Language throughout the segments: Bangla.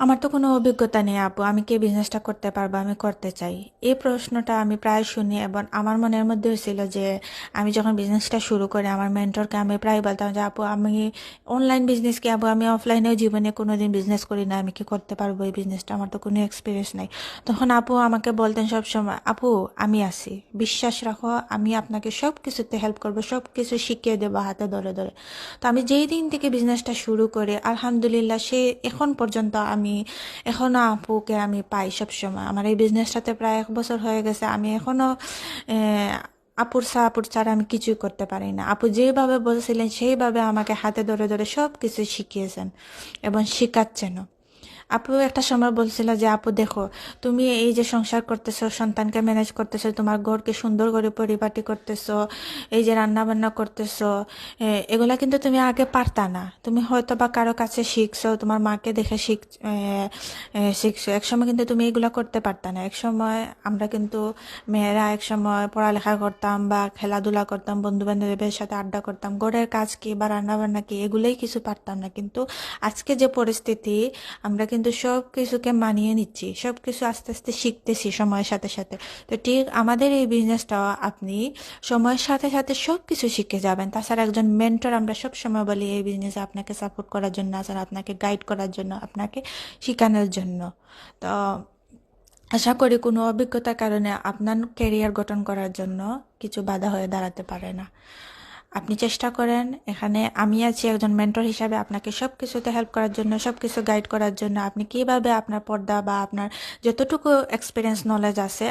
আমার তো কোনো অভিজ্ঞতা নেই আপু, আমি কি বিজনেসটা করতে পারবো, আমি করতে চাই। এই প্রশ্নটা আমি প্রায় শুনি এবং আমার মনের মধ্যে ছিল যে আমি যখন বিজনেসটা শুরু করি আমার মেন্টরকে আমি প্রায় বলতাম যে আপু আমি অনলাইন বিজনেস কি, আপু আমি অফলাইনেও জীবনে কোনোদিন বিজনেস করি না, আমি কি করতে পারবো এই বিজনেসটা, আমার তো কোনো এক্সপিরিয়েন্স নাই। তখন আপু আমাকে বলতেন সব সময়, আপু আমি আছি, বিশ্বাস রাখো, আমি আপনাকে সব কিছুতে হেল্প করবো, সব কিছু শিখিয়ে দেবো হাতে ধরে ধরে। তো আমি যেই দিন থেকে বিজনেসটা শুরু করি আলহামদুলিল্লাহ সে এখন পর্যন্ত আমি এখনো আপুকে আমি পাই সব সময়। আমার এই বিজনেসটাতে প্রায় 1 বছর হয়ে গেছে, আমি এখনো আপুর ছাড়া আমি কিছুই করতে পারি না। আপু যেভাবে বলছিলেন সেইভাবে আমাকে হাতে ধরে ধরে সব কিছু শিখিয়েছেন এবং শিখাচ্ছেনও। আপু একটা সময় বলছিল যে আপু দেখো, তুমি এই যে সংসার করতেছো, সন্তানকে ম্যানেজ করতেছো, তোমার ঘরকে সুন্দর করে পরিপাটি করতেছো, এই যে রান্না বান্না করতেছো, এগুলা কিন্তু তুমি আগে পারতা না। তুমি হয়তো বা কারো কাছে শিখছো, তোমার মাকে দেখে শিখছো, একসময় কিন্তু তুমি এগুলা করতে পারতা না। একসময় আমরা কিন্তু মেয়েরা একসময় পড়ালেখা করতাম বা খেলাধুলা করতাম, বন্ধু বান্ধবের সাথে আড্ডা করতাম, ঘরের কাজ কি বা রান্না বান্না কি এগুলোই কিছু পারতাম না। কিন্তু আজকে যে পরিস্থিতি, আমরা কিন্তু সব কিছুকে মানিয়ে নিচ্ছি, সব কিছু আস্তে আস্তে শিখতেছি সময়ের সাথে সাথে। তো ঠিক আমাদের এই বিজনেসটাও আপনি সময়ের সাথে সাথে সব কিছু শিখে যাবেন। তাছাড়া একজন মেন্টর, আমরা সব সময় বলি এই বিজনেসে আপনাকে সাপোর্ট করার জন্য, তাছাড়া আপনাকে গাইড করার জন্য, আপনাকে শেখানোর জন্য। তো আশা করি কোনো অভিজ্ঞতার কারণে আপনার ক্যারিয়ার গঠন করার জন্য কিছু বাধা হয়ে দাঁড়াতে পারে না। আপনি চেষ্টা করেন, এখানে আমি আছি একজন মেন্টর হিসাবে আপনাকে সব কিছুতে হেল্প করার জন্য, সব কিছু গাইড করার জন্য। আপনি কিভাবে আপনার পর্দা বা আপনার যতটুকু এক্সপিরিয়েন্স নলেজ আছে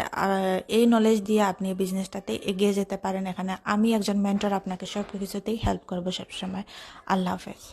এই নলেজ দিয়ে আপনি বিজনেসটাতে এগিয়ে যেতে পারেন। এখানে আমি একজন মেন্টর, আপনাকে সব কিছুতেই হেল্প করবো সবসময়। আল্লাহ হাফেজ।